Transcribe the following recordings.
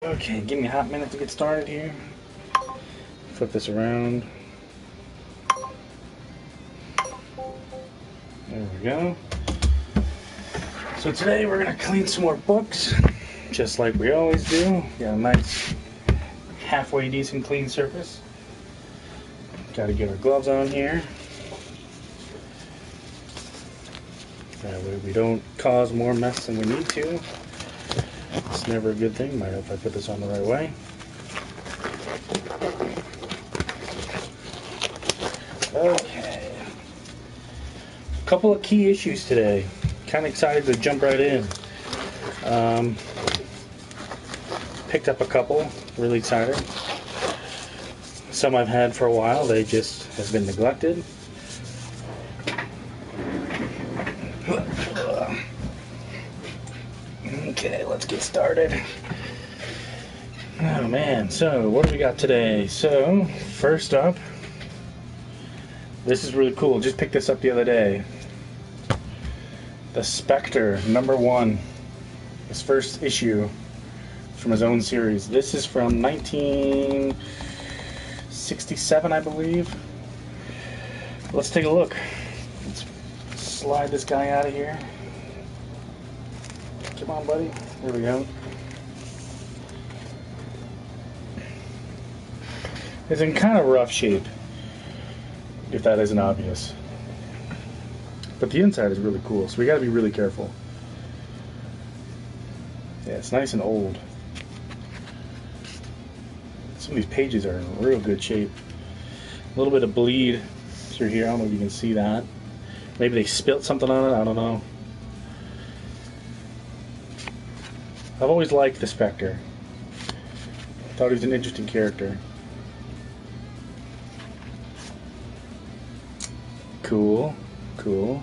Okay, give me a hot minute to get started here. Flip this around. There we go. So today we're going to clean some more books, just like we always do. Got a nice, halfway decent clean surface. Got to get our gloves on here. That way we don't cause more mess than we need to. It's never a good thing. Might if I put this on the right way. Okay. A couple of key issues today. Kind of excited to jump right in. Picked up a couple. Really excited. Some I've had for a while. They just have been neglected. Okay, let's get started. Oh man, so what do we got today? So, first up, this is really cool. Just picked this up the other day. The Spectre #1. His first issue from his own series. This is from 1967, I believe. Let's take a look. Let's slide this guy out of here. Come on, buddy. There we go. It's in kind of rough shape, if that isn't obvious. But the inside is really cool, so we gotta be really careful. Yeah, it's nice and old. Some of these pages are in real good shape. A little bit of bleed through here. I don't know if you can see that. Maybe they spilt something on it, I don't know. I've always liked the Spectre. Thought he was an interesting character. Cool, cool.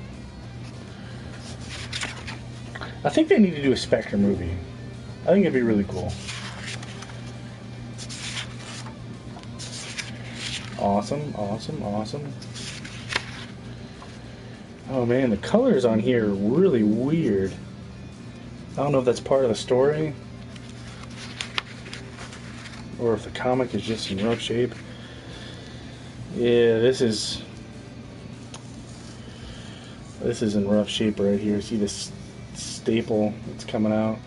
I think they need to do a Spectre movie. I think it'd be really cool. Awesome, awesome, awesome. Oh man, the colors on here are really weird. I don't know if that's part of the story or if the comic is just in rough shape. Yeah, this is in rough shape right here. See this staple that's coming out?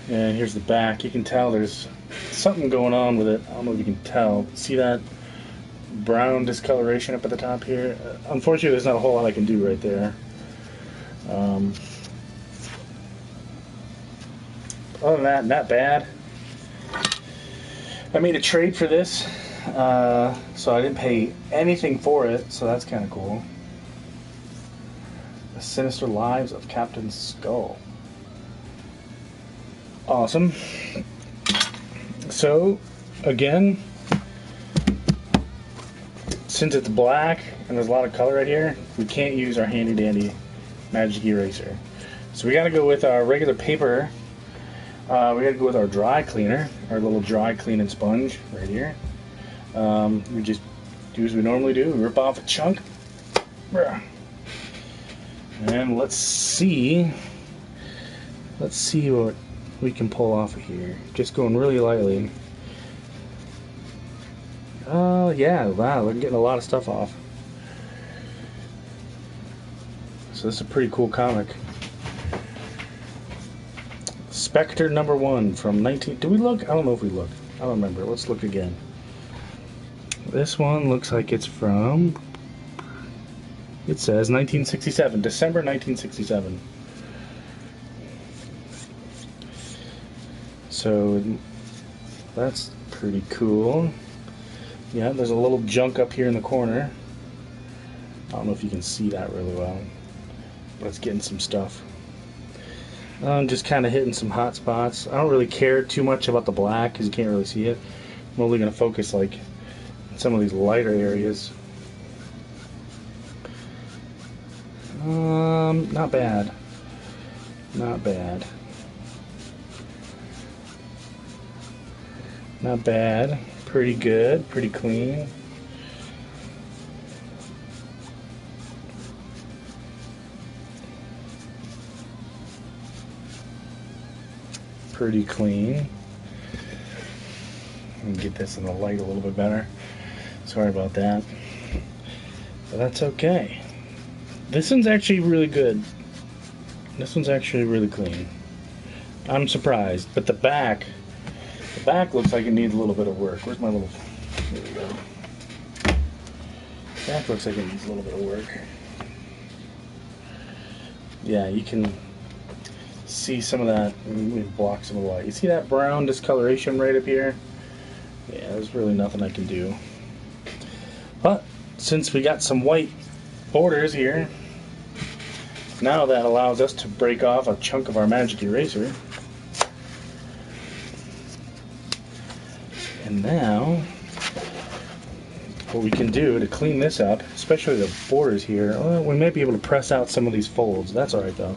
And here's the back. You can tell there's something going on with it. I don't know if you can tell. See that brown discoloration up at the top here? Unfortunately, there's not a whole lot I can do right there. Other than that, not bad. I made a trade for this, so I didn't pay anything for it, so that's kind of cool. The Sinister Lives of Captain Skull. Awesome. So, again, since it's black and there's a lot of color right here, we can't use our handy dandy magic eraser. So we gotta go with our regular paper. We gotta go with our dry cleaner, our little dry cleaning sponge right here. We just do as we normally do, rip off a chunk. And let's see what we can pull off of here. Just going really lightly. Yeah, wow, we're getting a lot of stuff off. So this is a pretty cool comic. Spectre #1 from 19... Did we look? I don't know if we looked. I don't remember. Let's look again. This one looks like it's from... It says 1967. December 1967. So that's pretty cool. Yeah, there's a little junk up here in the corner. I don't know if you can see that really well, but it's getting some stuff. I'm just kind of hitting some hot spots. I don't really care too much about the black because you can't really see it. I'm only going to focus like some of these lighter areas. Not bad. Not bad. Not bad. Pretty good. Pretty clean. pretty clean. Let me get this in the light a little bit better. Sorry about that. But that's okay. This one's actually really good. This one's actually really clean. I'm surprised. But the back looks like it needs a little bit of work. Where's my little... There we go. Back looks like it needs a little bit of work. Yeah, you can see some of that. Let me block some of the light. You see that brown discoloration right up here? Yeah, there's really nothing I can do. But since we got some white borders here, now that allows us to break off a chunk of our magic eraser. And now, what we can do to clean this up, especially the borders here, we might be able to press out some of these folds. That's alright though.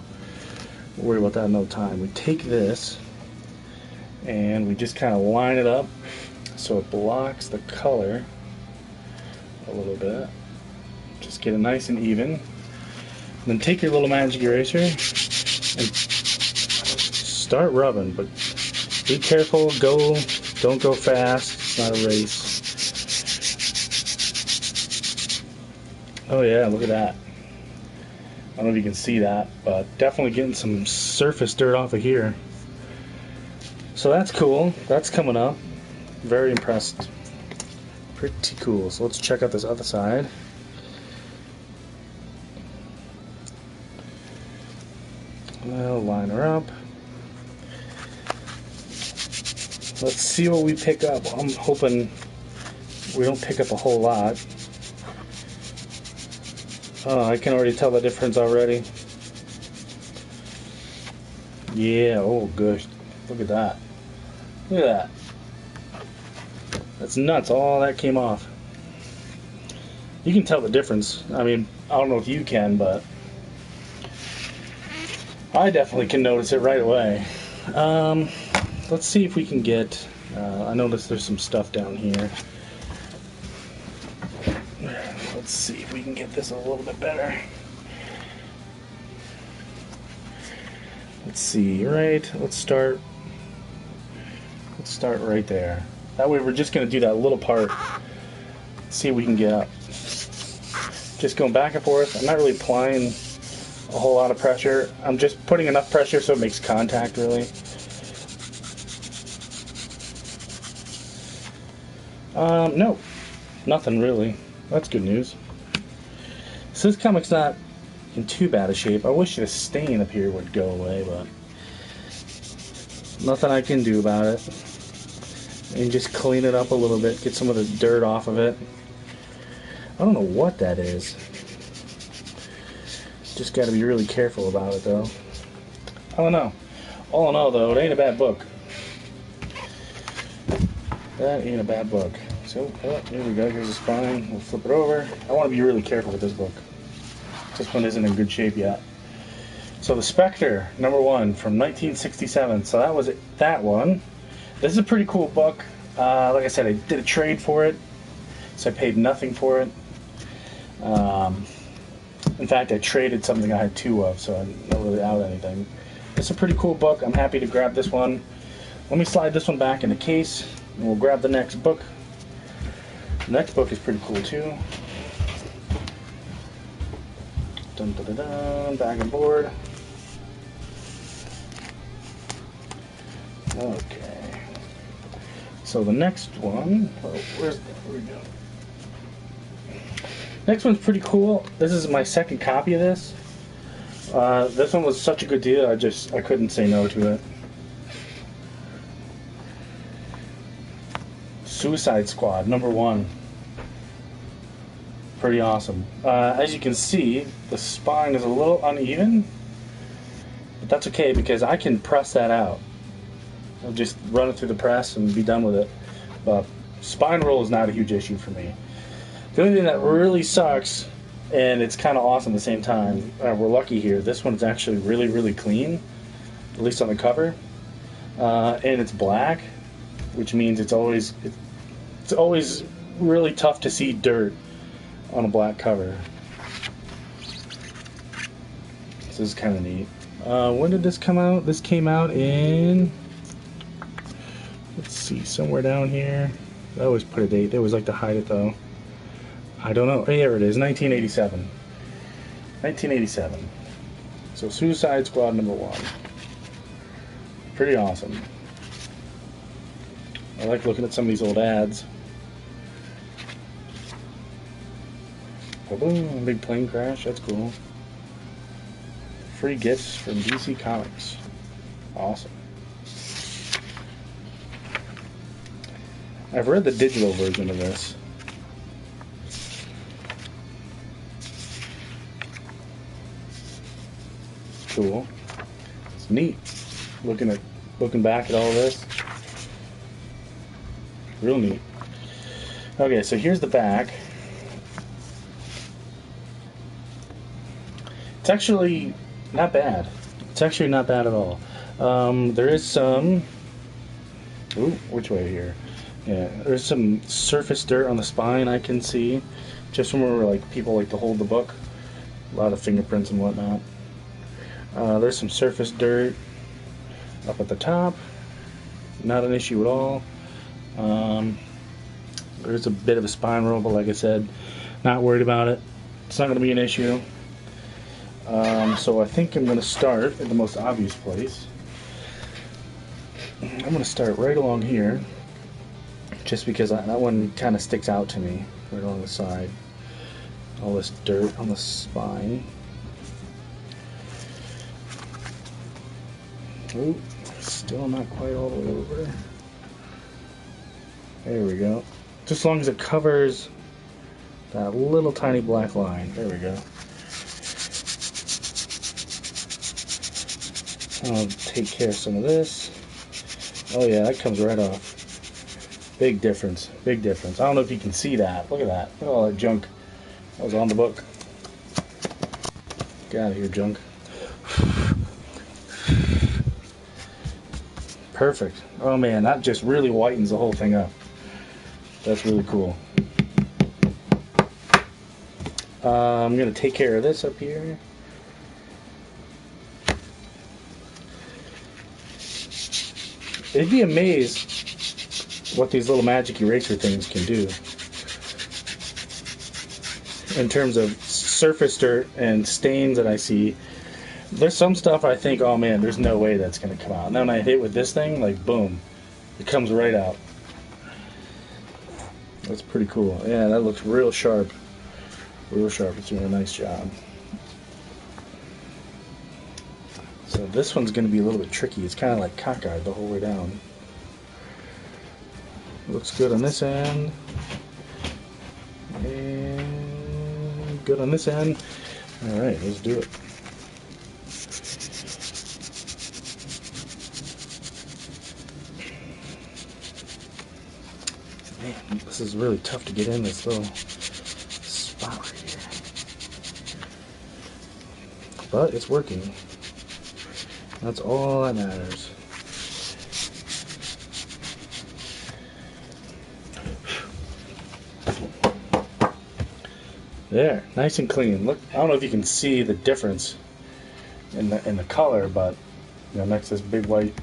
We'll worry about that another time. We take this and we just kind of line it up so it blocks the color a little bit. Just get it nice and even. And then take your little magic eraser and start rubbing, but be careful, don't go fast, it's not a race. Oh yeah, look at that. I don't know if you can see that, but definitely getting some surface dirt off of here. So that's cool, that's coming up. Very impressed. Pretty cool. So let's check out this other side. Well, line her up. Let's see what we pick up. I'm hoping we don't pick up a whole lot. Oh, I can already tell the difference already. Yeah, oh gosh. Look at that. Look at that. That's nuts. All that came off. You can tell the difference. I mean, I don't know if you can, but I definitely can notice it right away. Let's see if we can get... I noticed there's some stuff down here. Let's see if we can get this a little bit better. Let's see, right? Let's start right there. That way we're just going to do that little part. See if we can get up. Just going back and forth. I'm not really applying a whole lot of pressure. I'm just putting enough pressure so it makes contact, really. No. Nothing, really. That's good news. So this comic's not in too bad a shape. I wish the stain up here would go away, but nothing I can do about it. And just clean it up a little bit, get some of the dirt off of it. I don't know what that is. Just got to be really careful about it, though. I don't know. All in all, though, it ain't a bad book. That ain't a bad book. So, oh, here we go. Here's the spine. We'll flip it over. I want to be really careful with this book. This one isn't in good shape yet. So the Spectre, #1 from 1967. So that was that one. This is a pretty cool book. Like I said, I did a trade for it, so I paid nothing for it. In fact, I traded something I had 2 of, so I'm not really out anything. It's a pretty cool book. I'm happy to grab this one. Let me slide this one back in the case, and we'll grab the next book. The next book is pretty cool too. Dun, dun, dun, dun, back and board. Okay. So the next one, where we go? Next one's pretty cool. This is my second copy of this. This one was such a good deal, I couldn't say no to it. Suicide Squad, #1. Pretty awesome. As you can see, the spine is a little uneven, but that's okay because I can press that out. I'll just run it through the press and be done with it. But spine roll is not a huge issue for me. The only thing that really sucks, and it's kind of awesome at the same time, we're lucky here, this one's actually really, really clean, at least on the cover, and it's black, which means it's always really tough to see dirt on a black cover. This is kind of neat. When did this come out? This came out in see, somewhere down here. I always put a date. They always like to hide it though. I don't know. Here it is, 1987. 1987. So Suicide Squad #1. Pretty awesome. I like looking at some of these old ads. Oh, boom, big plane crash. That's cool. Free gifts from DC Comics. Awesome. I've read the digital version of this. Cool. It's neat. Looking back at all this. Real neat. Okay, so here's the back. It's actually not bad. It's actually not bad at all. There is some... Ooh, which way here? Yeah, there's some surface dirt on the spine I can see. Just from where like people like to hold the book. A lot of fingerprints and whatnot. There's some surface dirt up at the top. Not an issue at all. There's a bit of a spine roll, but like I said, not worried about it. It's not going to be an issue. So I think I'm going to start at the most obvious place. I'm going to start right along here, just because that one kind of sticks out to me, right along the side. All this dirt on the spine. Ooh, still not quite all the way over. There we go. Just as long as it covers that little tiny black line. There we go. I'll take care of some of this. Oh yeah, that comes right off. Big difference. Big difference. I don't know if you can see that. Look at that. Look at all that junk that was on the book. Get out of here, junk. Perfect. Oh man, that just really whitens the whole thing up. That's really cool. I'm going to take care of this up here. You'd be amazed what these little magic eraser things can do in terms of surface dirt and stains that I see. There's some stuff I think, oh man, there's no way that's going to come out. And then when I hit with this thing, like boom, it comes right out. That's pretty cool. Yeah, that looks real sharp. Real sharp. It's doing a nice job. So this one's going to be a little bit tricky. It's kind of like cockeyed the whole way down. Looks good on this end. And good on this end. Alright, let's do it. Man, this is really tough to get in this little spot right here. But it's working. That's all that matters. There, nice and clean. Look, I don't know if you can see the difference in the color, but you know, next to this big white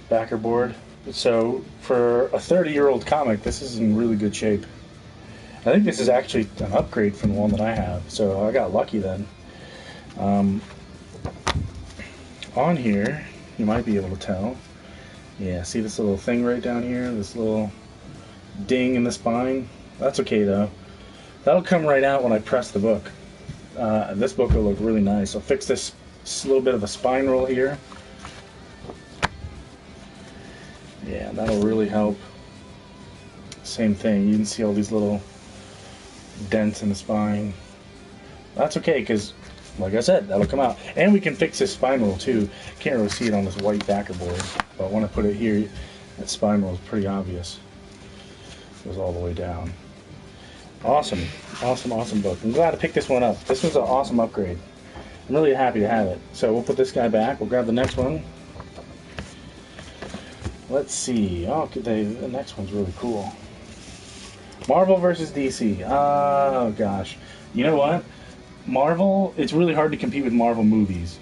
backer board. So for a 30-year-old comic, this is in really good shape. I think this is actually an upgrade from the one that I have, so I got lucky then. On here, you might be able to tell. Yeah, see this little thing right down here? This little ding in the spine? That's okay though. That'll come right out when I press the book. This book will look really nice. I'll fix this little bit of a spine roll here. Yeah, that'll really help. Same thing, you can see all these little dents in the spine. That's okay, because like I said, that'll come out. And we can fix this spine roll too. Can't really see it on this white backer board, but when I put it here, that spine roll is pretty obvious. It goes all the way down. Awesome, awesome, awesome book. I'm glad I picked this one up. This was an awesome upgrade. I'm really happy to have it. So we'll put this guy back. We'll grab the next one. Let's see. Oh, the next one's really cool. Marvel versus DC. Oh gosh. You know what? Marvel, it's really hard to compete with Marvel movies.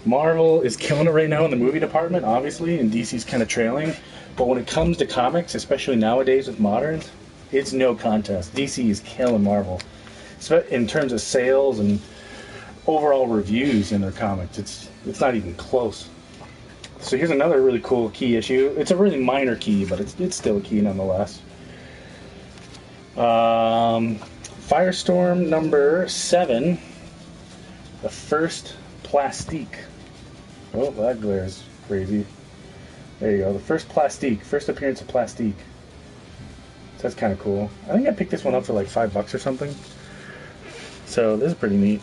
Marvel is killing it right now in the movie department, obviously, and DC's kind of trailing. But when it comes to comics, especially nowadays with moderns, it's no contest. DC is killing Marvel. In terms of sales and overall reviews in their comics, it's not even close. So here's another really cool key issue. It's a really minor key, but it's still a key nonetheless. Firestorm number 7, the first Plastique. Oh, that glare is crazy. There you go, the first Plastique, first appearance of Plastique. So that's kind of cool. I think I picked this one up for like $5 or something. So this is pretty neat.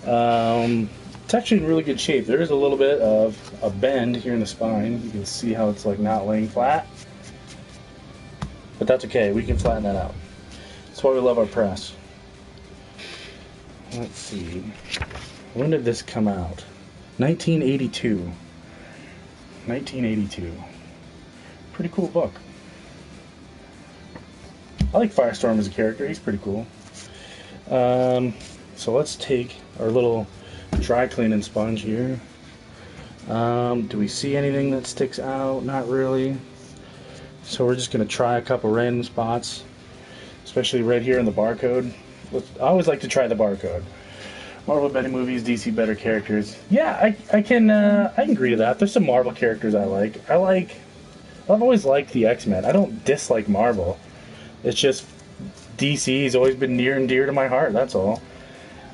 It's actually in really good shape. There is a little bit of a bend here in the spine. You can see how it's like not laying flat. But that's okay, we can flatten that out. That's why we love our press. Let's see. When did this come out? 1982. 1982. Pretty cool book. I like Firestorm as a character. He's pretty cool. So let's take our little dry cleaning sponge here. Do we see anything that sticks out? Not really. So we're just going to try a couple random spots, especially right here in the barcode. I always like to try the barcode. Marvel better movies, DC better characters. Yeah, I can agree to that. There's some Marvel characters I like. I've always liked the X-Men. I don't dislike Marvel. It's just DC's always been near and dear to my heart. That's all.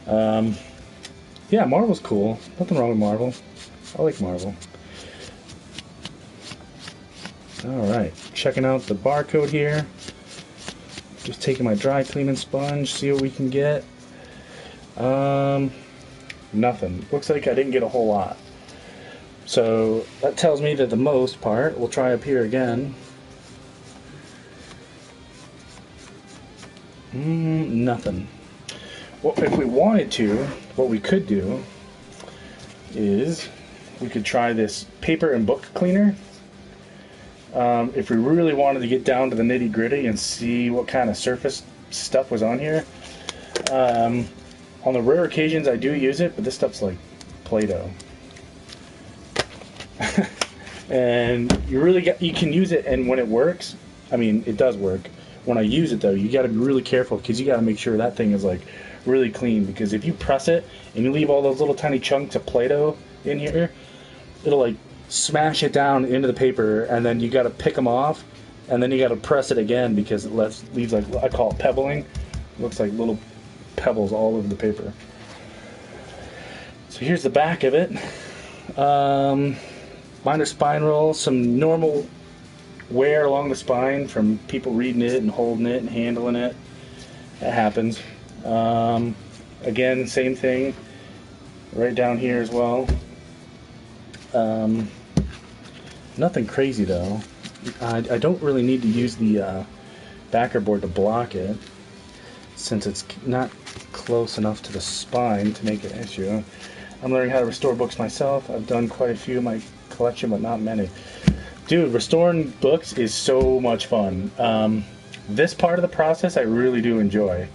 Yeah, Marvel's cool. Nothing wrong with Marvel. I like Marvel. Alright, checking out the barcode here. Just taking my dry cleaning sponge, see what we can get. Nothing. Looks like I didn't get a whole lot. So that tells me that the most part, we'll try up here again. Nothing. Well, if we wanted to, what we could do is we could try this paper and book cleaner. If we really wanted to get down to the nitty gritty and see what kind of surface stuff was on here. On the rare occasions I do use it, but this stuff's like Play-Doh. And you can use it, and when it works, I mean, it does work. When I use it though, you got to be really careful because you got to make sure that thing is like really clean, because if you press it and you leave all those little tiny chunks of Play-Doh in here, it'll like smash it down into the paper, and then you got to pick them off, and then you got to press it again because it leaves like, I call it pebbling. It looks like little pebbles all over the paper. So here's the back of it. Minor spine roll, some normal wear along the spine from people reading it and holding it and handling it. That happens. Again, same thing right down here as well. Nothing crazy though. I don't really need to use the backer board to block it, since it's not close enough to the spine to make an issue. I'm learning how to restore books myself. I've done quite a few in my collection, but not many. Dude, restoring books is so much fun. This part of the process I really do enjoy.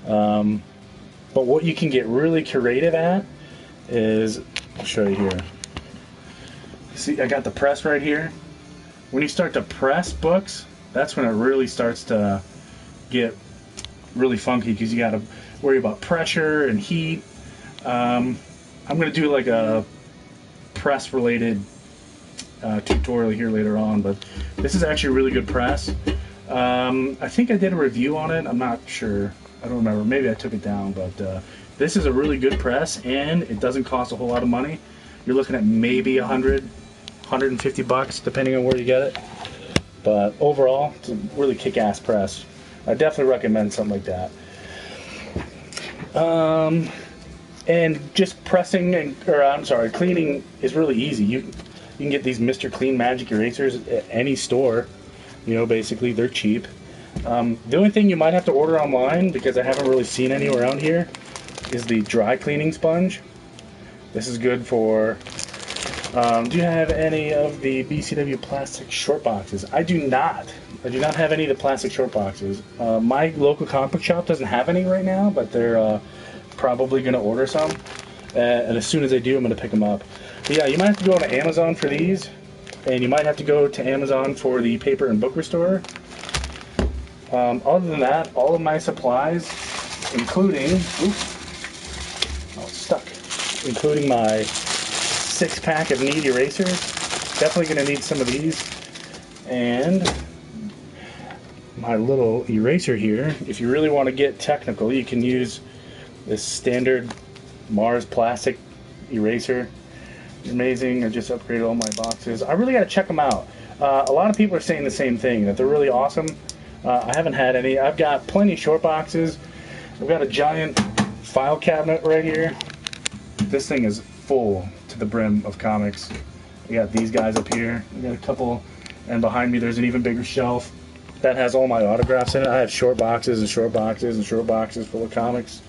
But what you can get really creative at is, I'll show you here. See, I got the press right here. When you start to press books, that's when it really starts to get really funky, because you got to worry about pressure and heat. I'm going to do like a press related tutorial here later on, but this is actually a really good press. I think I did a review on it. I'm not sure. I don't remember. Maybe I took it down, but this is a really good press, and it doesn't cost a whole lot of money. You're looking at maybe $150 depending on where you get it. But overall, it's a really kick-ass press. I definitely recommend something like that. And just pressing, cleaning is really easy. You can get these Mr. Clean Magic erasers at any store. You know, basically, they're cheap. The only thing you might have to order online, because I haven't really seen any around here, is the dry cleaning sponge. This is good for... do you have any of the BCW plastic short boxes? I do not. I do not have any of the plastic short boxes. My local comic book shop doesn't have any right now, but they're probably going to order some. and as soon as I do, I'm going to pick them up. But yeah, you might have to go to Amazon for these, and you might have to go to Amazon for the Paper and Book Restorer. Other than that, all of my supplies, including, including my 6-pack of Need erasers. Definitely going to need some of these. And my little eraser here. If you really want to get technical, you can use this standard Mars plastic eraser. Amazing. I just upgraded all my boxes. I really got to check them out. A lot of people are saying the same thing, that they're really awesome. I haven't had any. I've got plenty of short boxes. I've got a giant file cabinet right here. This thing is full to the brim of comics. We got these guys up here. We got a couple, and behind me there's an even bigger shelf that has all my autographs in it. I have short boxes and short boxes and short boxes full of comics.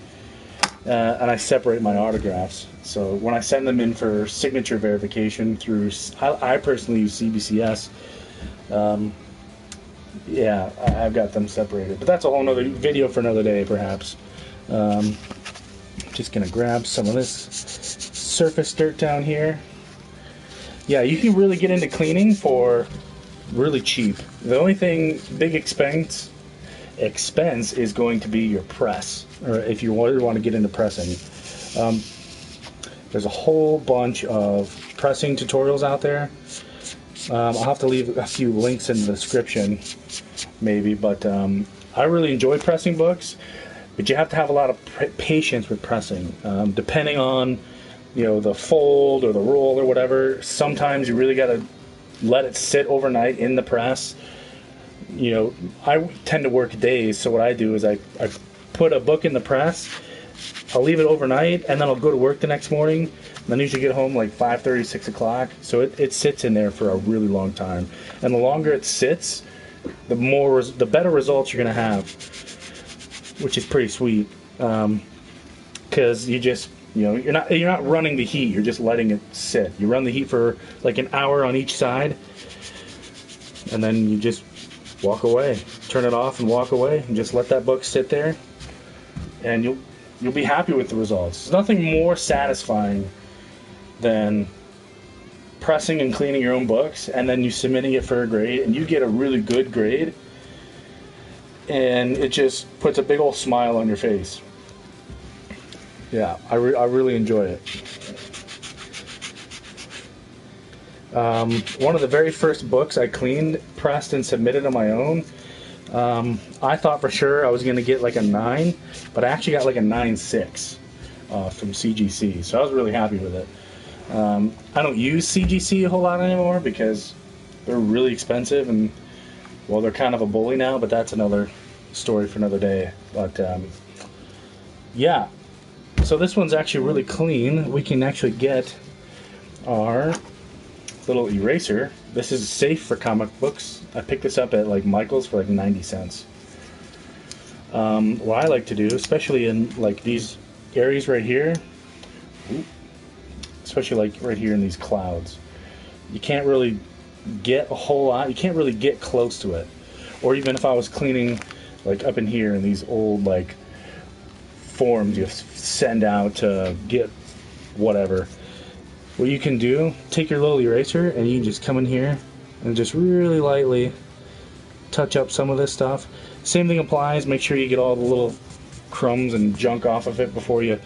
And I separate my autographs. So when I send them in for signature verification through, I personally use CBCS. Yeah, I've got them separated. But that's a whole nother video for another day, perhaps. Just gonna grab some of this surface dirt down here. Yeah, you can really get into cleaning for really cheap. The only thing, big expense is going to be your press, or if you want to get into pressing. There's a whole bunch of pressing tutorials out there. I'll have to leave a few links in the description, maybe, but I really enjoy pressing books, but you have to have a lot of patience with pressing. Depending on, the fold or the roll or whatever, sometimes you really got to let it sit overnight in the press. I tend to work days, so what I do is I put a book in the press, I'll leave it overnight, and then I'll go to work the next morning, and then I usually get home like 5:30, 6 o'clock, so it sits in there for a really long time. And the longer it sits, the better results you're going to have, which is pretty sweet, because you just, you're not running the heat, you're just letting it sit. You run the heat for like an hour on each side, and then you just walk away, turn it off and walk away, and just let that book sit there, and you'll be happy with the results. There's nothing more satisfying than pressing and cleaning your own books, and then you submitting it for a grade, and you get a really good grade, and it just puts a big old smile on your face. Yeah, I really enjoy it. One of the very first books I cleaned, pressed, and submitted on my own, I thought for sure I was going to get like a 9, but I actually got like a 9.6 from CGC, so I was really happy with it. I don't use CGC a whole lot anymore because they're really expensive, and, well, they're kind of a bully now, but that's another story for another day. But, yeah, so this one's actually really clean. We can actually get our little eraser. This is safe for comic books. I picked this up at like Michael's for like 90 cents. What I like to do, especially in like these areas right here, especially like right here in these clouds, you can't really get a whole lot, you can't really get close to it. Or even if I was cleaning like up in here in these old like forms you send out to get whatever, what you can do, take your little eraser and you can just come in here and just really lightly touch up some of this stuff. Same thing applies. Make sure you get all the little crumbs and junk off of it before you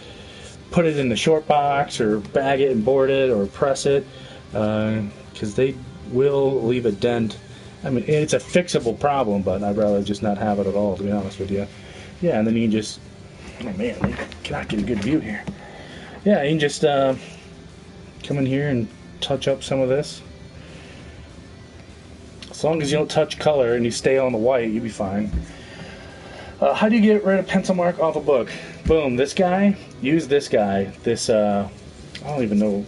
put it in the short box or bag it and board it or press it, because they will leave a dent. I mean, it's a fixable problem, but I'd rather just not have it at all, to be honest with you. Yeah, and then you can just, oh man, I cannot get a good view here. Yeah, you can just come in here and touch up some of this. As long as you don't touch color and you stay on the white, you'll be fine. How do you get rid of pencil mark off a book? Boom, this guy, use this guy. This, I don't even know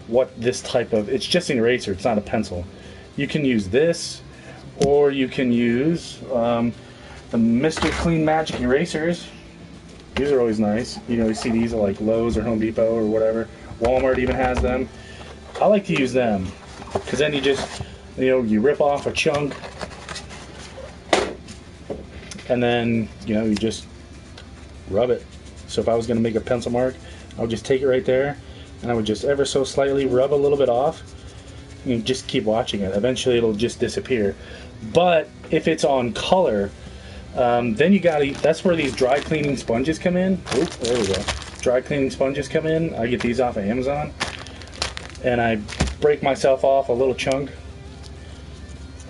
what this type of, it's just an eraser, it's not a pencil. You can use this, or you can use the Mr. Clean Magic erasers. These are always nice. You see these at like Lowe's or Home Depot or whatever. Walmart even has them. I like to use them because then you just, you rip off a chunk, and then you just rub it. So if I was going to make a pencil mark, I would just take it right there, and I would just ever so slightly rub a little bit off. You just keep watching it. Eventually it'll just disappear. But if it's on color, then you gotta, that's where these dry cleaning sponges come in. Oop, there we go. Dry cleaning sponges come in. I get these off of Amazon. And I break myself off a little chunk.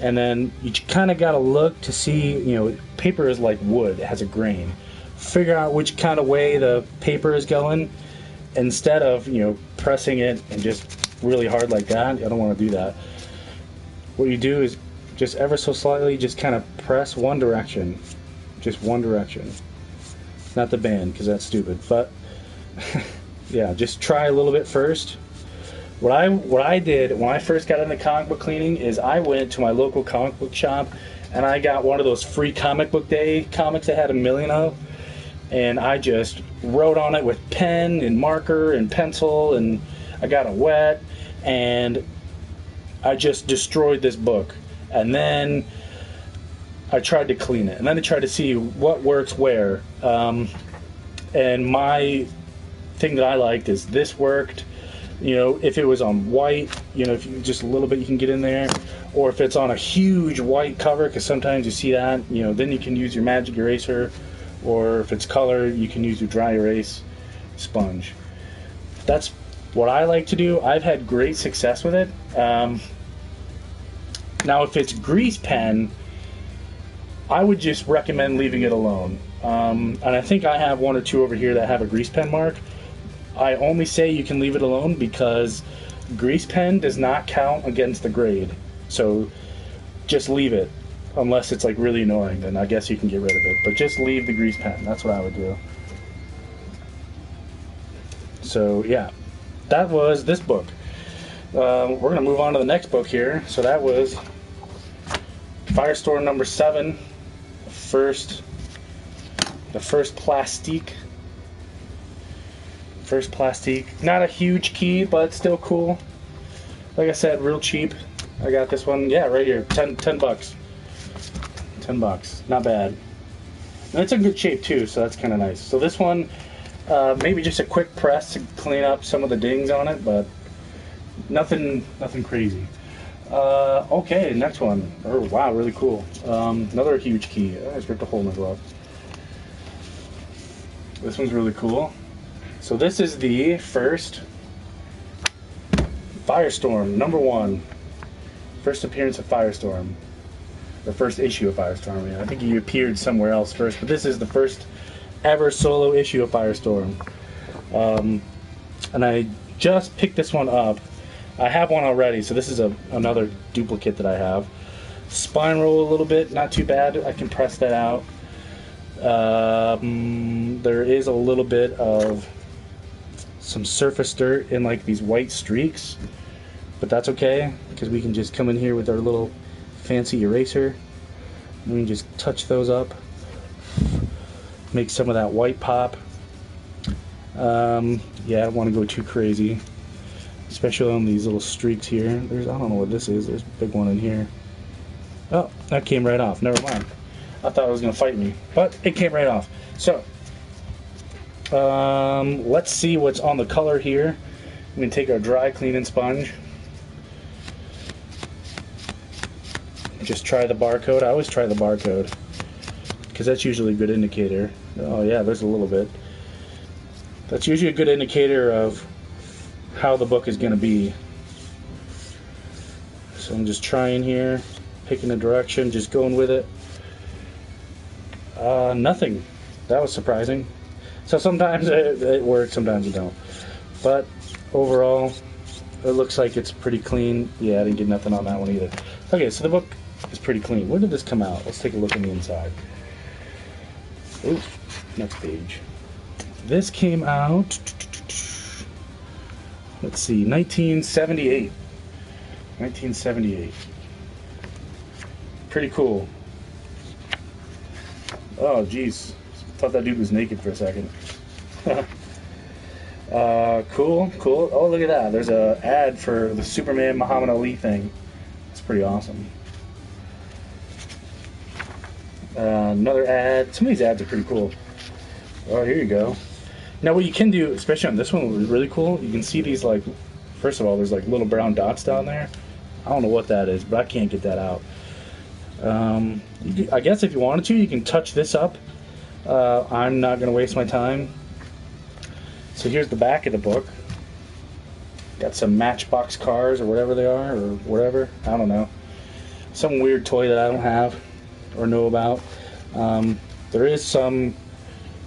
And then you kind of gotta look to see, you know, paper is like wood, it has a grain. Figure out which kind of way the paper is going instead of, you know, pressing it and just really hard like that. I don't want to do that. What you do is just ever so slightly just kind of press one direction. Just one direction. Not the band, because that's stupid. But yeah, just try a little bit first. What I did when I first got into comic book cleaning is I went to my local comic book shop and I got one of those free comic book day comics I had a million of, and I just wrote on it with pen and marker and pencil, and I got it wet, and I just destroyed this book. And then I tried to clean it, and then I tried to see what works where. And my thing that I liked is this worked. You know, if it was on white, you know, if you just a little bit you can get in there, or if it's on a huge white cover, because sometimes you see that, you know, then you can use your magic eraser, or if it's color, you can use your dry erase sponge. That's what I like to do. I've had great success with it. Now, if it's grease pen, I would just recommend leaving it alone. And I think I have one or two over here that have a grease pen mark. I only say you can leave it alone because grease pen does not count against the grade. So just leave it. Unless it's like really annoying, then I guess you can get rid of it. But just leave the grease pen. That's what I would do. So yeah, that was this book. We're going to move on to the next book here. So that was Firestorm number 7. The first plastique. First plastique. Not a huge key, but still cool. Like I said, real cheap. I got this one, yeah, right here. 10 bucks. 10 bucks. Not bad. And it's in good shape too, so that's kind of nice. So this one, maybe just a quick press to clean up some of the dings on it, but nothing crazy. Okay, next one. Oh wow, really cool. Another huge key. I just ripped a hole in my glove. This one's really cool. So this is the first Firestorm, number 1. First appearance of Firestorm. The first issue of Firestorm. I mean, I think he appeared somewhere else first, but this is the first ever solo issue of Firestorm. And I just picked this one up. I have one already, so this is another duplicate that I have. Spine roll a little bit, not too bad. I can press that out. There is a little bit of some surface dirt in like these white streaks, but that's okay because we can just come in here with our little fancy eraser and we can just touch those up, make some of that white pop. Yeah, I don't want to go too crazy, especially on these little streaks here. I don't know what this is. There's a big one in here. Oh, that came right off. Never mind. I thought it was going to fight me, but it came right off. So let's see what's on the color here. I'm going to take our dry cleaning sponge. Just try the barcode. I always try the barcode because that's usually a good indicator. Oh yeah, there's a little bit. That's usually a good indicator of how the book is going to be. So I'm just trying here, picking a direction, just going with it. Nothing. That was surprising. So sometimes it works, sometimes it don't. But overall, it looks like it's pretty clean. Yeah, I didn't get nothing on that one either. Okay, so the book is pretty clean. When did this come out? Let's take a look on the inside. Ooh, next page. This came out, let's see, 1978. 1978. Pretty cool. Oh, jeez. Thought that dude was naked for a second. Cool. Oh, look at that. There's an ad for the Superman Muhammad Ali thing. It's pretty awesome. Another ad. Some of these ads are pretty cool. Oh, here you go. Now what you can do, especially on this one, was really cool. You can see these, like, first of all, there's like little brown dots down there. I don't know what that is, but I can't get that out. I guess if you wanted to, you can touch this up. I'm not going to waste my time. So here's the back of the book. Got some Matchbox cars or whatever they are, or whatever. I don't know. Some weird toy that I don't have or know about. There is some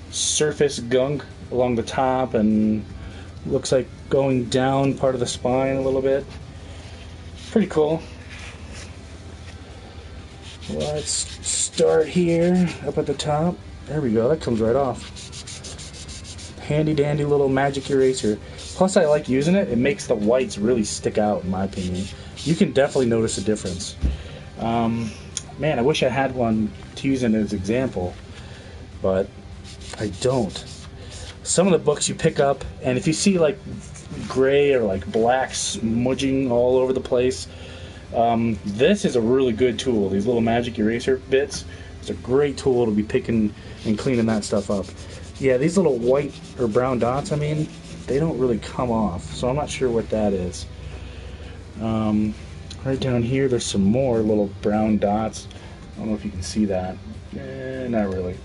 surface gunk along the top and looks like going down part of the spine a little bit. Pretty cool. Let's start here up at the top. There we go, that comes right off. Handy dandy little magic eraser. Plus I like using it, it makes the whites really stick out in my opinion. You can definitely notice a difference. Man, I wish I had one to use it as an example, but I don't. Some of the books you pick up, and if you see like gray or like black smudging all over the place, this is a really good tool. These little magic eraser bits, it's a great tool to be picking and cleaning that stuff up. Yeah, these little white or brown dots, I mean, they don't really come off, so I'm not sure what that is. Right down here, there's some more little brown dots. I don't know if you can see that. Not really.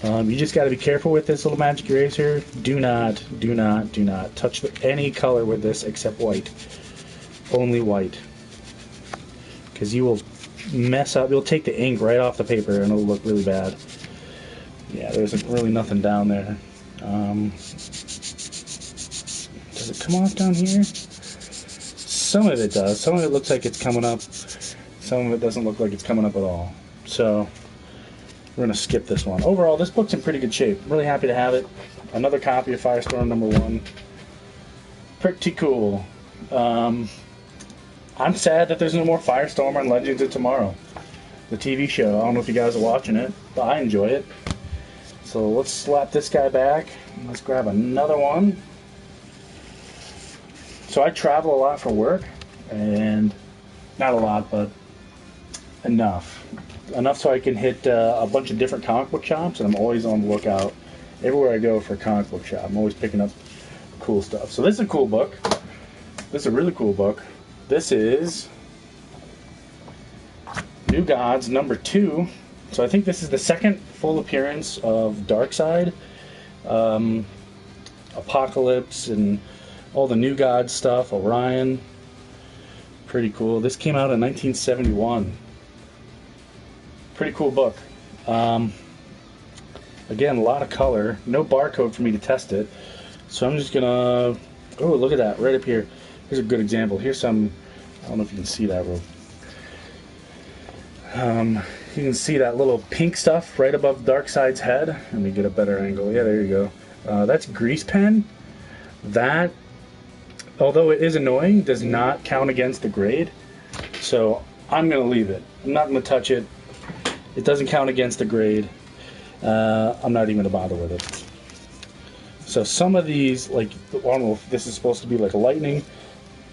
You just got to be careful with this little magic eraser. Do not touch any color with this except white. Only white. Because you will mess up. You'll take the ink right off the paper and it'll look really bad. Yeah, there's really nothing down there. Does it come off down here? Some of it does. Some of it looks like it's coming up. Some of it doesn't look like it's coming up at all. So we're going to skip this one. Overall, this book's in pretty good shape. I'm really happy to have it. Another copy of Firestorm #1. Pretty cool. I'm sad that there's no more Firestorm on Legends of Tomorrow, the TV show. I don't know if you guys are watching it, but I enjoy it. So let's slap this guy back. Let's grab another one. So I travel a lot for work, and not a lot, but enough so I can hit a bunch of different comic book shops, and I'm always on the lookout everywhere I go for a comic book shop. I'm always picking up cool stuff. So this is a cool book. This is a really cool book. This is New Gods #2. So I think this is the second full appearance of Darkseid, Apocalypse, and all the New Gods stuff, Orion. Pretty cool. This came out in 1971. Pretty cool book. Again, a lot of color. No barcode for me to test it. So I'm just gonna... Oh, look at that, right up here. Here's a good example. Here's some... I don't know if you can see that real... you can see that little pink stuff right above Darkseid's head. Let me get a better angle. Yeah, there you go. That's grease pen. That, although it is annoying, does not count against the grade. So I'm going to leave it. I'm not going to touch it. It doesn't count against the grade. I'm not even going to bother with it. So some of these, like, I don't know if this is supposed to be like lightning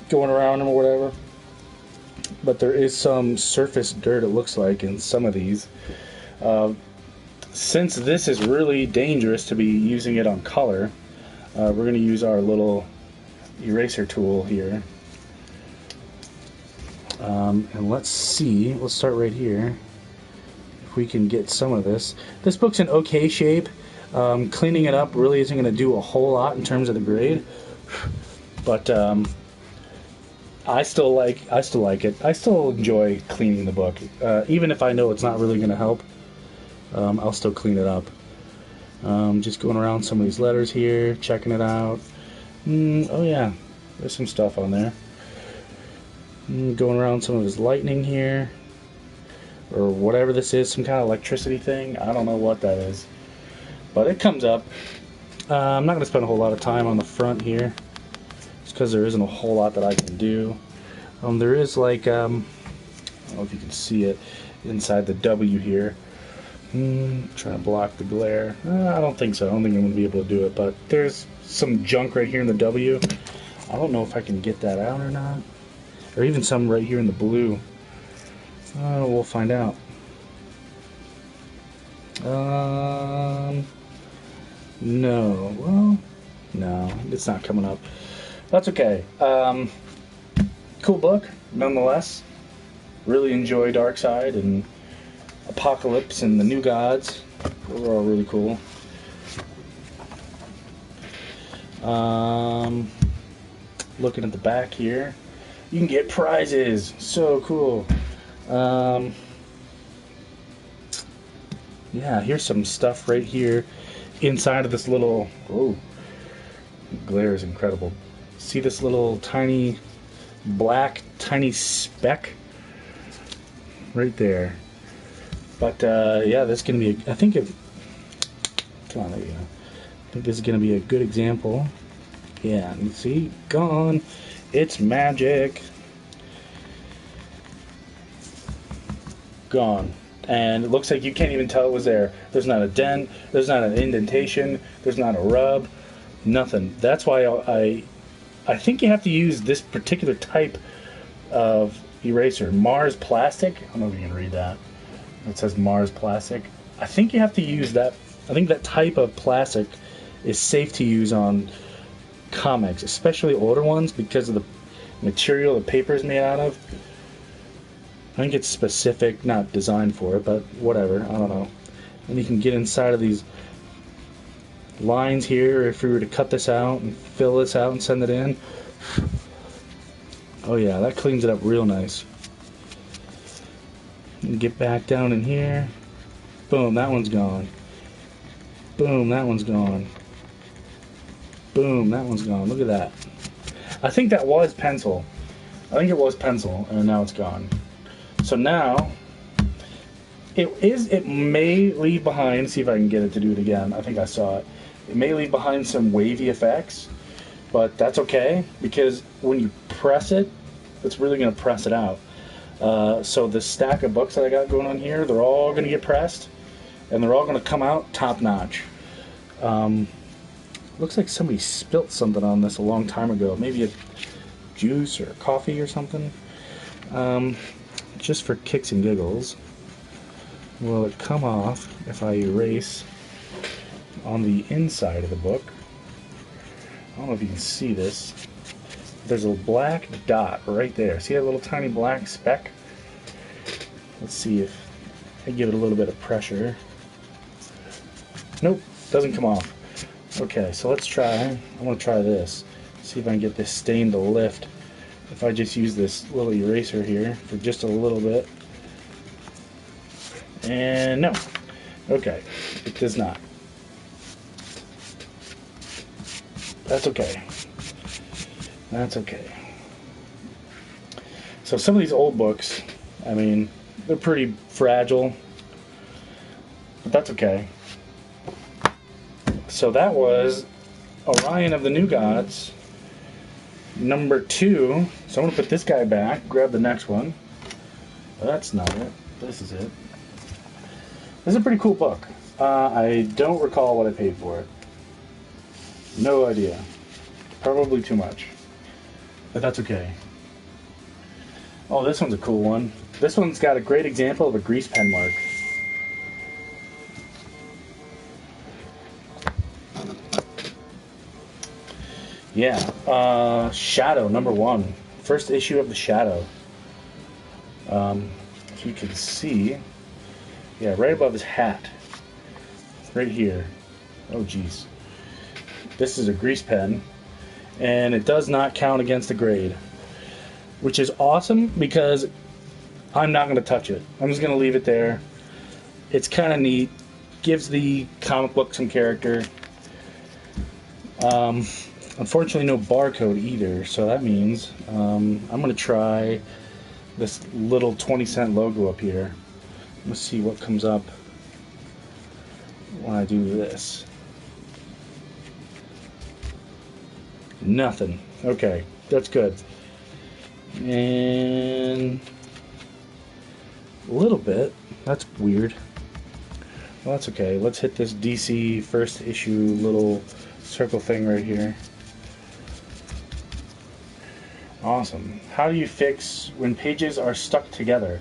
going around them or whatever, but there is some surface dirt, it looks like, in some of these. Since this is really dangerous to be using it on color, we're going to use our little eraser tool here. And let's see, let's start right here. If we can get some of this. This book's in okay shape. Cleaning it up really isn't going to do a whole lot in terms of the grade. But I still like it. I still enjoy cleaning the book. Even if I know it's not really going to help, I'll still clean it up. Just going around some of these letters here, checking it out. Oh yeah, there's some stuff on there. Going around some of his lightning here, or whatever this is, some kind of electricity thing. I don't know what that is, but it comes up. I'm not going to spend a whole lot of time on the front here, just because there isn't a whole lot that I can do. There is like, I don't know if you can see it inside the W here. Trying to block the glare. I don't think so. I don't think I'm going to be able to do it, but there's some junk right here in the W. I don't know if I can get that out or not. Or even some right here in the blue. We'll find out. No, well, no, it's not coming up. That's okay. Cool book, nonetheless. Really enjoy Darkseid and Apocalypse and the New Gods. Those are all really cool. Looking at the back here, you can get prizes. So cool. Yeah, here's some stuff right here inside of this little. Oh, glare is incredible. See this little tiny black tiny speck right there. But yeah, this is gonna be. I think if. Come on, there you go. I think this is gonna be a good example. Yeah, and see, gone. It's magic. Gone. And it looks like you can't even tell it was there. There's not a dent. There's not an indentation. There's not a rub. Nothing. That's why I think you have to use this particular type of eraser. Mars Plastic. I don't know if you can read that. It says Mars Plastic. I think you have to use that. I think that type of plastic is safe to use on comics, especially older ones, because of the material the paper is made out of. I think it's specific, not designed for it, but whatever. I don't know. And you can get inside of these lines here if we were to cut this out and fill this out and send it in. Oh yeah, that cleans it up real nice. And get back down in here. Boom, that one's gone. Boom, that one's gone. Boom, that one's gone. Look at that. I think that was pencil. I think it was pencil, and now it's gone. So now, it may leave behind, see if I can get it to do it again. I think I saw it. It may leave behind some wavy effects, but that's okay, because when you press it, it's really going to press it out. So the stack of books that I got going on here, they're all going to get pressed, and they're all going to come out top notch. Looks like somebody spilt something on this a long time ago. Maybe a juice or coffee or something. Just for kicks and giggles, will it come off if I erase on the inside of the book? I don't know if you can see this. There's a black dot right there. See that little tiny black speck? Let's see if I give it a little bit of pressure. Nope, doesn't come off. Okay, so let's try. I want to try this. See if I can get this stain to lift. If I just use this little eraser here for just a little bit. And no. Okay, it does not. That's okay. That's okay. So some of these old books, I mean, they're pretty fragile. But that's okay. So that was Orion of the New Gods, number 2. So I'm going to put this guy back, grab the next one. That's not it. This is it. This is a pretty cool book. I don't recall what I paid for it. No idea. Probably too much. But that's okay. Oh, this one's a cool one. This one's got a great example of a grease pen mark. Yeah, Shadow, number 1. First issue of the Shadow. If you can see, yeah, right above his hat. Right here. Oh, geez. This is a grease pen, and it does not count against the grade, which is awesome because I'm not going to touch it. I'm just going to leave it there. It's kind of neat. Gives the comic book some character. Unfortunately, no barcode either, so that means I'm going to try this little 20-cent logo up here. Let's see what comes up when I do this. Nothing. Okay, that's good. And a little bit. That's weird. Well, that's okay. Let's hit this DC first issue little circle thing right here. Awesome. How do you fix when pages are stuck together?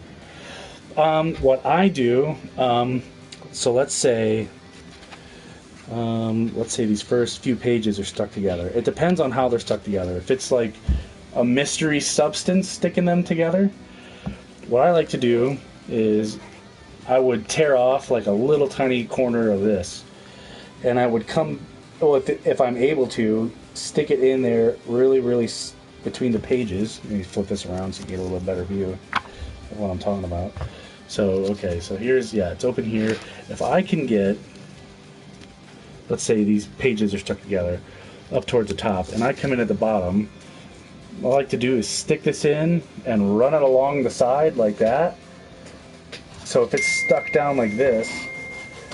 What I do, so let's say Let's say these first few pages are stuck together. It depends on how they're stuck together. If it's like a mystery substance sticking them together, what I like to do is I would tear off like a little tiny corner of this, and I would if I'm able to, stick it in there really between the pages. Let me flip this around so you get a little better view of what I'm talking about. So, okay, so it's open here. If I can get, let's say these pages are stuck together up towards the top, and I come in at the bottom, what I like to do is stick this in and run it along the side like that. So if it's stuck down like this,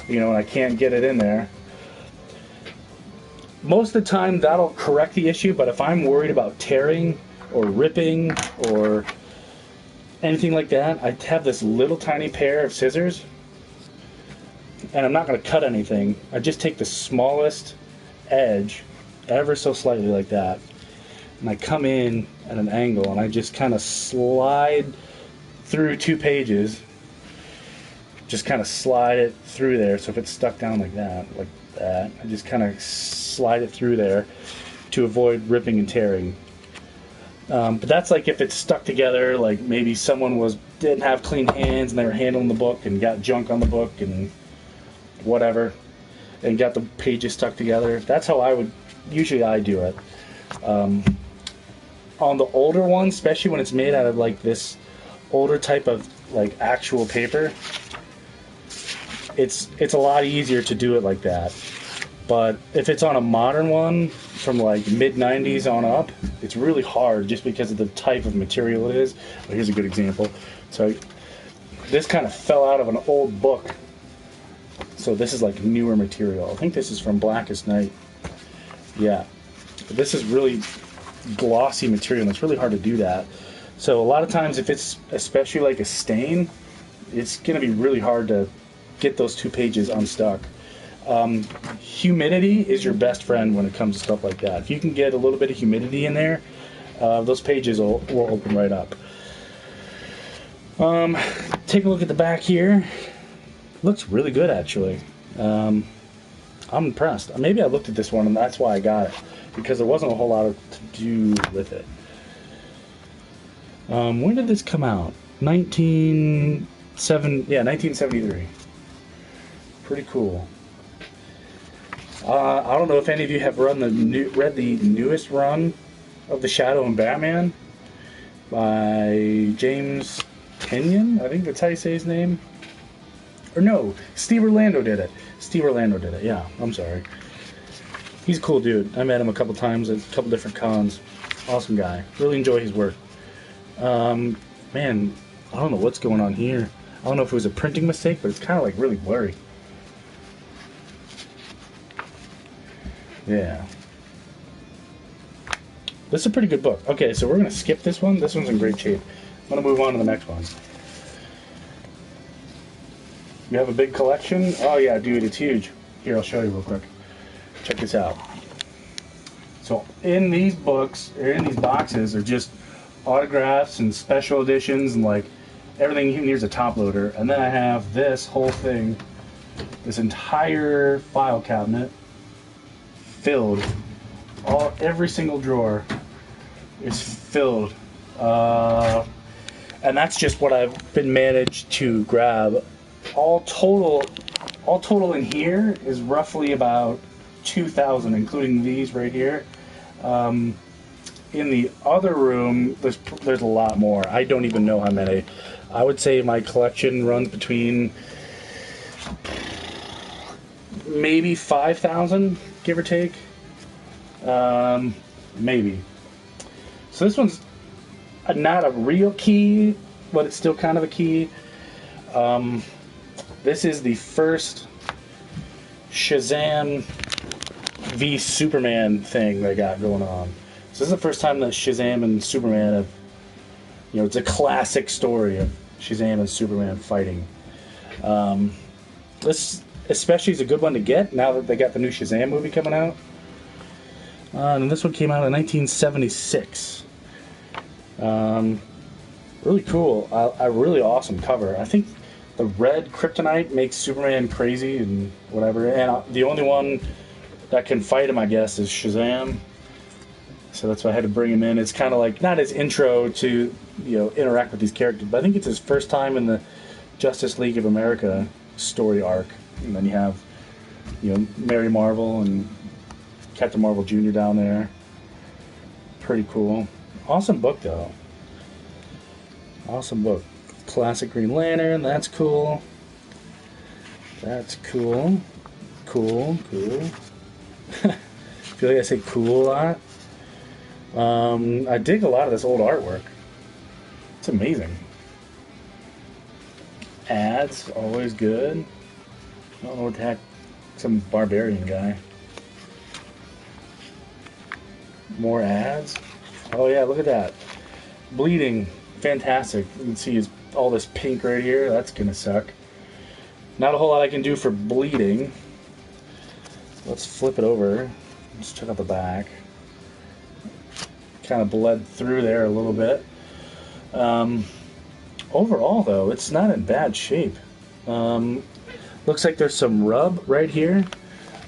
and I can't get it in there, most of the time that'll correct the issue. But if I'm worried about tearing or ripping or anything like that, I have this little tiny pair of scissors, and I'm not going to cut anything. I just take the smallest edge, ever so slightly like that, and I come in at an angle, and I just kind of slide through 2 pages, just kind of slide it through there. So if it's stuck down like that, I just kind of slide it through there to avoid ripping and tearing. But that's like if it's stuck together, like maybe someone didn't have clean hands and they were handling the book and got junk on the book and whatever, and got the pages stuck together. That's how I do it. On the older ones, especially when it's made out of like this older type of like actual paper, it's a lot easier to do it like that. But if it's on a modern one from like mid-90s on up, it's really hard just because of the type of material it is. Well, here's a good example. So this kind of fell out of an old book. So this is like newer material. I think this is from Blackest Night. Yeah. But this is really glossy material, and it's really hard to do that. So a lot of times if it's especially like a stain, it's going to be really hard to get those 2 pages unstuck. Humidity is your best friend when it comes to stuff like that. If you can get a little bit of humidity in there, those pages will open right up. Take a look at the back here. Looks really good, actually. I'm impressed. Maybe I looked at this one and that's why I got it, because there wasn't a whole lot to do with it. When did this come out? 1973. Pretty cool. I don't know if any of you have read the newest run of The Shadow and Batman by James Tynion. I think that's how you say his name. Or no, Steve Orlando did it. Yeah, I'm sorry. He's a cool dude. I met him a couple times at a couple different cons. Awesome guy. Really enjoy his work. Man, I don't know what's going on here. I don't know if it was a printing mistake, but it's kind of like really blurry. Yeah. This is a pretty good book. Okay, so we're going to skip this one. This one's in great shape. I'm going to move on to the next one. You have a big collection? Oh yeah, dude, it's huge. Here, I'll show you real quick. Check this out. So in these books, or in these boxes, are just autographs and special editions and like everything. Even here's a top loader. And then I have this whole thing, this entire file cabinet filled. Every single drawer is filled. And that's just what I've been managed to grab. All total in here is roughly about 2,000, including these right here. In the other room, there's a lot more. I don't even know how many. I would say my collection runs between maybe 5,000, give or take. Maybe. So this one's not a real key, but it's still kind of a key. This is the first Shazam v Superman thing they got going on. So this is the first time that Shazam and Superman have, it's a classic story of Shazam and Superman fighting. This especially is a good one to get now that they got the new Shazam movie coming out. And this one came out in 1976. Really cool. A really awesome cover. I think the red kryptonite makes Superman crazy and whatever. And the only one that can fight him, I guess, is Shazam. So that's why I had to bring him in. It's kind of like not his intro to interact with these characters, but I think it's his first time in the Justice League of America story arc. And then you have Mary Marvel and Captain Marvel Jr. down there. Pretty cool. Awesome book though. Awesome book. Classic Green Lantern. That's cool. That's cool. Cool. I feel like I say cool a lot. I dig a lot of this old artwork. It's amazing. Ads, always good. I don't know what the heck. Some barbarian guy. More ads. Oh yeah, look at that. Bleeding. Fantastic. You can see all this pink right here. That's gonna suck. Not a whole lot I can do for bleeding. Let's flip it over. Let's check out the back. Kind of bled through there a little bit. Overall, though, it's not in bad shape. Looks like there's some rub right here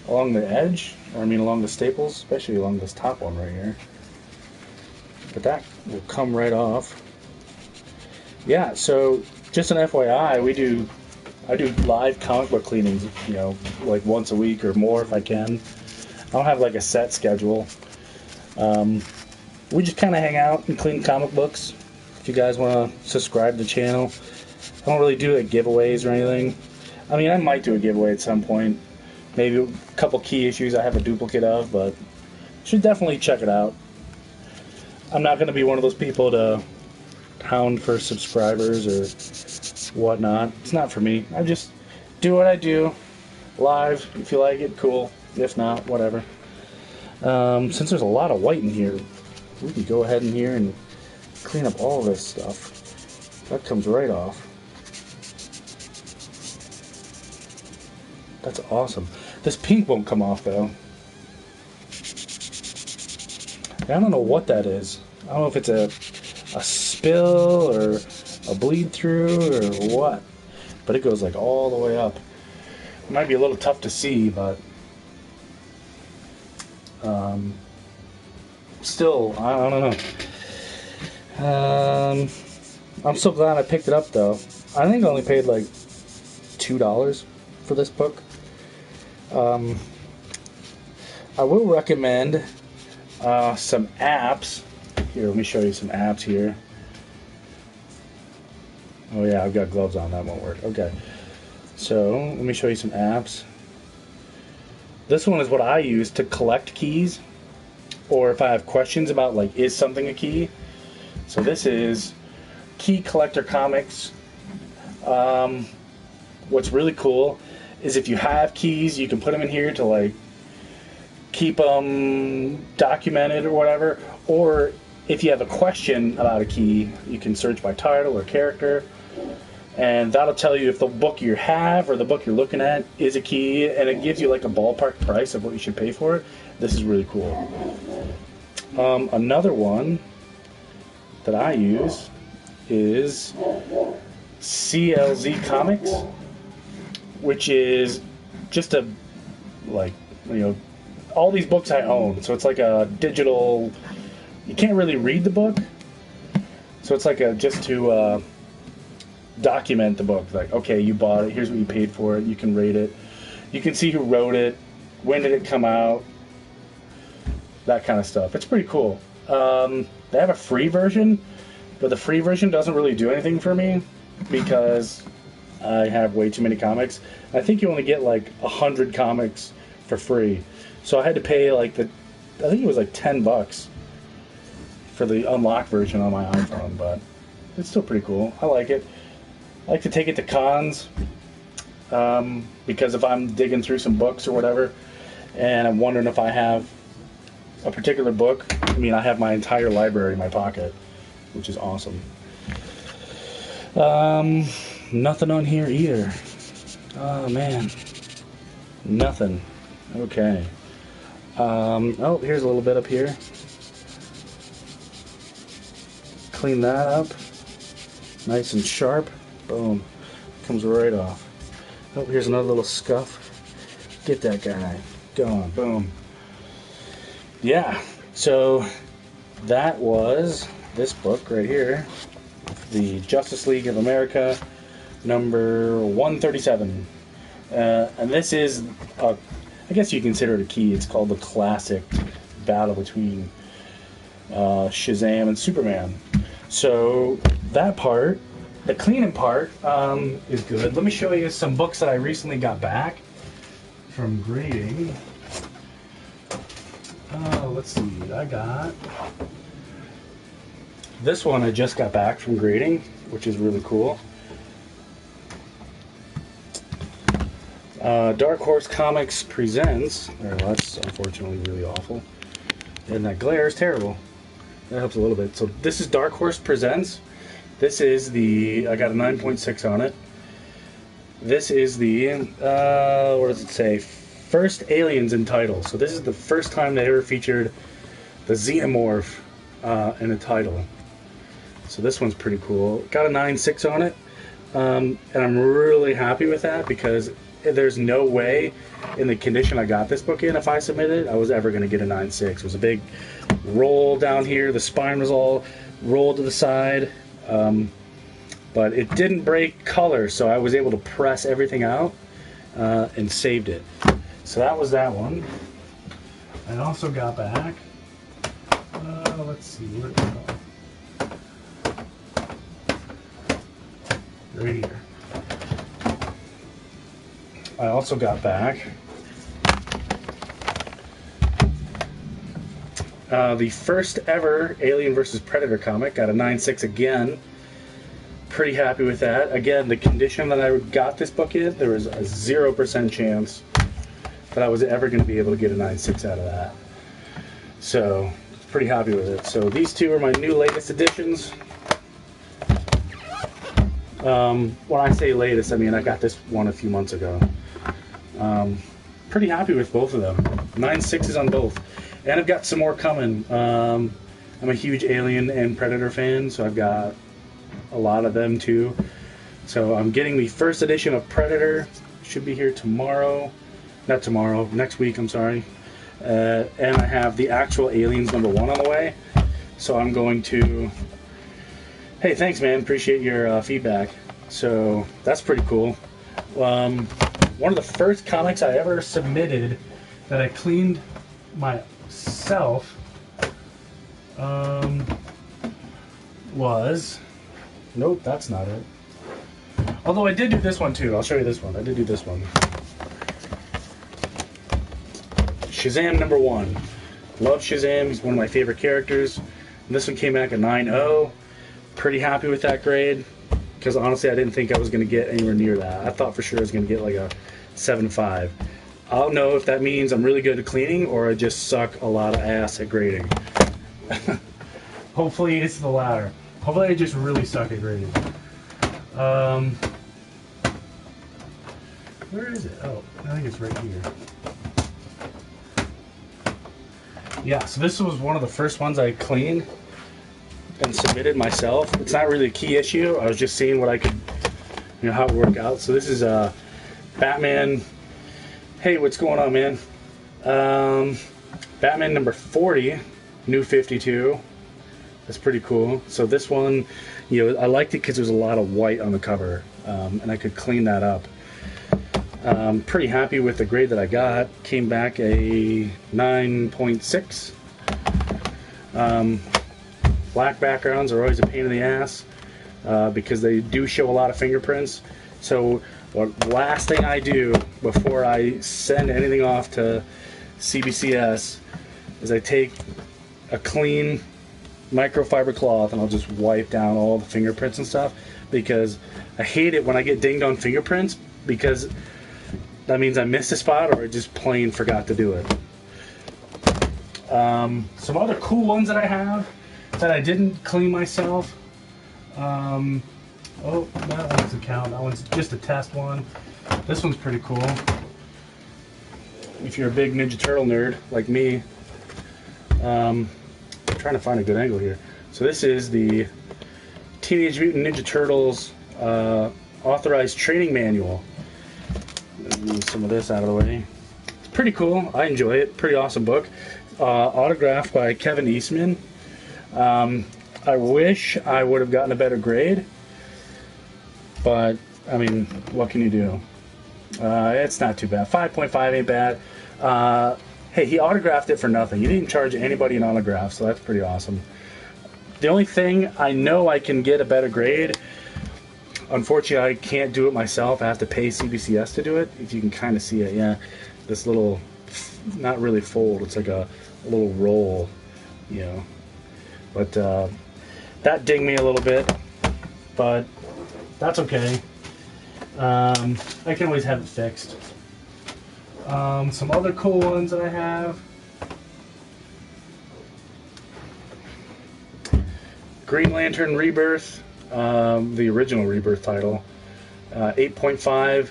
along the edge. I mean, along the staples, especially along this top one right here. But that will come right off. Yeah, so just an FYI, I do live comic book cleanings, like once a week or more if I can. I don't have like a set schedule. We just kind of hang out and clean comic books. If you guys want to subscribe to the channel. I don't really do like giveaways or anything. I mean, I might do a giveaway at some point. Maybe a couple key issues I have a duplicate of, but you should definitely check it out. I'm not going to be one of those people to hound for subscribers or whatnot. It's not for me. I just do what I do live. If you like it, cool. If not, whatever. Since there's a lot of white in here, we can go ahead in here and clean up all this stuff. That comes right off. That's awesome. This pink won't come off though. I don't know what that is. I don't know if it's a spill or a bleed through or what. But it goes like all the way up. It might be a little tough to see, but still, I don't know. I'm so glad I picked it up though. I think I only paid like $2 for this book. I will recommend some apps. Here, let me show you some apps here. Oh yeah, I've got gloves on, that won't work. Okay. So, let me show you some apps. This one is what I use to collect keys, or if I have questions about, like, is something a key. So this is Key Collector Comics. What's really cool is if you have keys, you can put them in here to, like, keep them documented or whatever. Or if you have a question about a key, you can search by title or character, and that'll tell you if the book you have or the book you're looking at is a key, and it gives you like a ballpark price of what you should pay for it. This is really cool. Another one that I use is CLZ Comics, which is just a, like, all these books I own. So it's like a digital, you can't really read the book. So it's like just to document the book. Like, okay, you bought it, here's what you paid for it, you can rate it. You can see who wrote it, when did it come out, that kind of stuff. It's pretty cool. They have a free version, but the free version doesn't really do anything for me because I have way too many comics. I think you only get like 100 comics for free. So I had to pay like I think it was like $10 for the unlocked version on my iPhone, but it's still pretty cool. I like it. I like to take it to cons because if I'm digging through some books or whatever and I'm wondering if I have a particular book, I mean, I have my entire library in my pocket, which is awesome. Nothing on here either. Oh man, nothing. Okay. Oh, here's a little bit up here. Clean that up. Nice and sharp. Boom. Comes right off. Oh, here's another little scuff. Get that guy. Gone. Boom. Yeah, so that was this book right here, the Justice League of America, number 137. And this is, I guess you consider it a key. It's called the classic battle between Shazam and Superman. So that part, the cleaning part, is good. Let me show you some books that I recently got back from grading. Let's see, I got this one I just got back from grading, which is really cool. Dark Horse Comics presents, well, that's unfortunately really awful, and that glare is terrible. That helps a little bit. So this is Dark Horse Presents. This is the, I got a 9.6 on it. This is the, what does it say? First Aliens in title. So this is the first time they ever featured the Xenomorph in a title. So this one's pretty cool. Got a 9.6 on it, and I'm really happy with that because there's no way in the condition I got this book in, if I submitted it, I was ever going to get a 9.6. It was a big roll down here. The spine was all rolled to the side, but it didn't break color, so I was able to press everything out and saved it. So that was that one. I also got back, let's see, where'd it go? Right here. I also got back the first ever Alien vs. Predator comic. Got a 9.6 again. Pretty happy with that. Again, the condition that I got this book in, there was a 0% chance that I was ever going to be able to get a 9.6 out of that. So, pretty happy with it. So these two are my new latest editions. When I say latest, I mean I got this one a few months ago. Pretty happy with both of them. 9.6s on both. And I've got some more coming. I'm a huge Alien and Predator fan, so I've got a lot of them too. So I'm getting the first edition of Predator. Should be here tomorrow. Not tomorrow, next week, I'm sorry. And I have the actual Aliens #1 on the way. So I'm going to... Hey, thanks man, appreciate your feedback. So that's pretty cool. One of the first comics I ever submitted that I cleaned myself was... Nope, that's not it. Although I did do this one too. I'll show you this one. I did do this one. Shazam #1. Love Shazam. He's one of my favorite characters. And this one came back at 9.0. Pretty happy with that grade. Because honestly, I didn't think I was going to get anywhere near that. I thought for sure I was going to get like a 7.5. I don't know if that means I'm really good at cleaning or I just suck a lot of ass at grading. Hopefully it's the latter. Hopefully I just really suck at grading. Where is it? Oh, I think it's right here. Yeah, so this was one of the first ones I cleaned and submitted myself. It's not really a key issue. I was just seeing what I could, you know, how it would work out. So this is Batman. Hey, what's going on, man? Batman number 40, New 52. That's pretty cool. So this one, you know, I liked it because there's a lot of white on the cover, and I could clean that up. Pretty happy with the grade that I got. Came back a 9.6. Black backgrounds are always a pain in the ass because they do show a lot of fingerprints. So the last thing I do before I send anything off to CBCS is I take a clean microfiber cloth and I'll just wipe down all the fingerprints and stuff, because I hate it when I get dinged on fingerprints, because that means I missed a spot or I just plain forgot to do it. Some other cool ones that I have that I didn't clean myself. Oh, that one's a count. That one's just a test one. This one's pretty cool. If you're a big Ninja Turtle nerd like me, I'm trying to find a good angle here. So this is the Teenage Mutant Ninja Turtles Authorized Training Manual. Move some of this out of the way. It's pretty cool. I enjoy it. Pretty awesome book. Autographed by Kevin Eastman. I wish I would have gotten a better grade, but I mean, what can you do? It's not too bad. 5.5 ain't bad. Hey, he autographed it for nothing. He didn't charge anybody an autograph, so that's pretty awesome. The only thing, I know I can get a better grade. Unfortunately, I can't do it myself. I have to pay CBCS to do it. If you can kind of see it, yeah. This little, not really fold, it's like a little roll, you know. But that dinged me a little bit, but that's okay. I can always have it fixed. Some other cool ones that I have. Green Lantern Rebirth, the original Rebirth title. 8.5,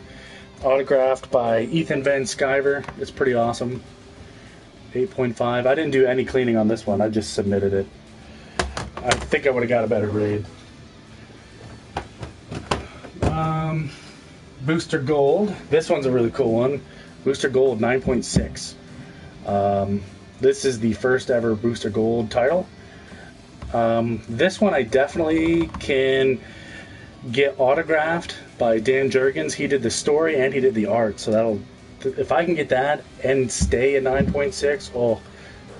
autographed by Ethan Van Sciver. It's pretty awesome. 8.5. I didn't do any cleaning on this one. I just submitted it. I think I would have got a better grade. Booster Gold. This one's a really cool one. Booster Gold 9.6. This is the first ever Booster Gold title. This one I definitely can get autographed by Dan Jurgens. He did the story and he did the art, so that'll, if I can get that and stay at 9.6, oh,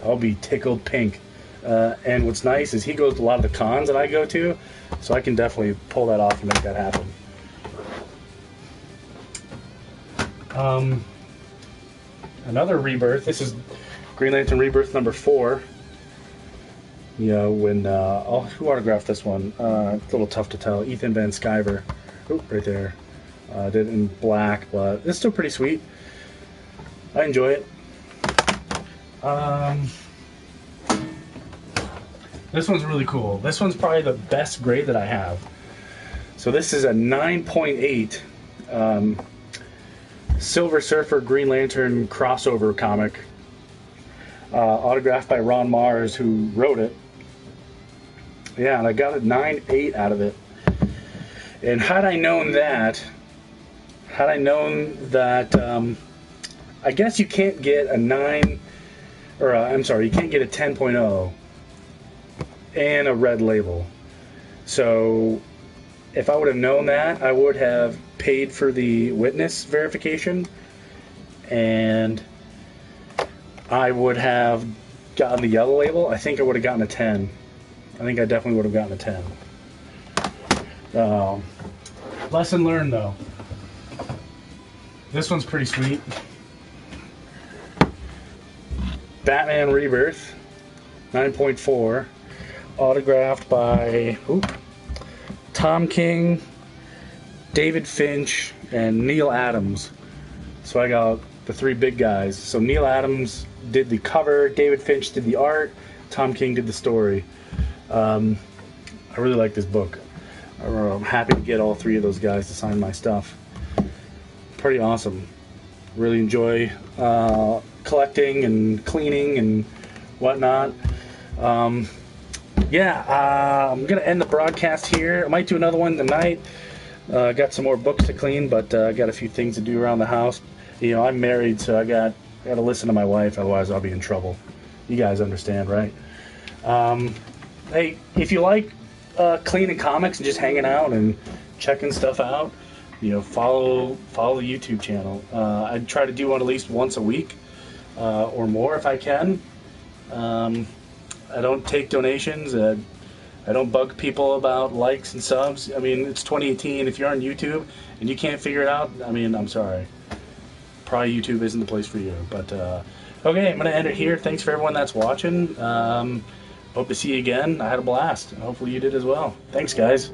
I'll be tickled pink. And what's nice is he goes to a lot of the cons that I go to, so I can definitely pull that off and make that happen. Another Rebirth. This is Green Lantern Rebirth number 4. You know, when who autographed this one? It's a little tough to tell. Ethan Van Sciver. Oh, right there. Did it in black, but it's still pretty sweet. I enjoy it. This one's really cool. This one's probably the best grade that I have. So this is a 9.8 Silver Surfer Green Lantern crossover comic, autographed by Ron Mars, who wrote it. Yeah, and I got a 9.8 out of it. And had I known that, I guess you can't get a 9, or I'm sorry, you can't get a 10.0 and a red label. So if I would have known that, I would have paid for the witness verification, and I would have gotten the yellow label. I think I would have gotten a 10. I think I definitely would have gotten a 10. Lesson learned, though. This one's pretty sweet. Batman Rebirth, 9.4, autographed by Tom King, David Finch, and Neil Adams. So I got the 3 big guys. So Neil Adams did the cover, David Finch did the art, Tom King did the story. I really like this book. I'm happy to get all 3 of those guys to sign my stuff. Pretty awesome. Really enjoy collecting and cleaning and whatnot. Yeah, I'm going to end the broadcast here. I might do another one tonight. Got some more books to clean, but I got a few things to do around the house. You know, I'm married, so I got to listen to my wife, otherwise I'll be in trouble. You guys understand, right? Hey, if you like cleaning comics and just hanging out and checking stuff out, you know, follow the YouTube channel. I try to do one at least once a week or more if I can. I don't take donations. I don't bug people about likes and subs. I mean, it's 2018. If you're on YouTube and you can't figure it out, I mean, I'm sorry. Probably YouTube isn't the place for you. But, okay, I'm going to end it here. Thanks for everyone that's watching. Hope to see you again. I had a blast. Hopefully you did as well. Thanks, guys.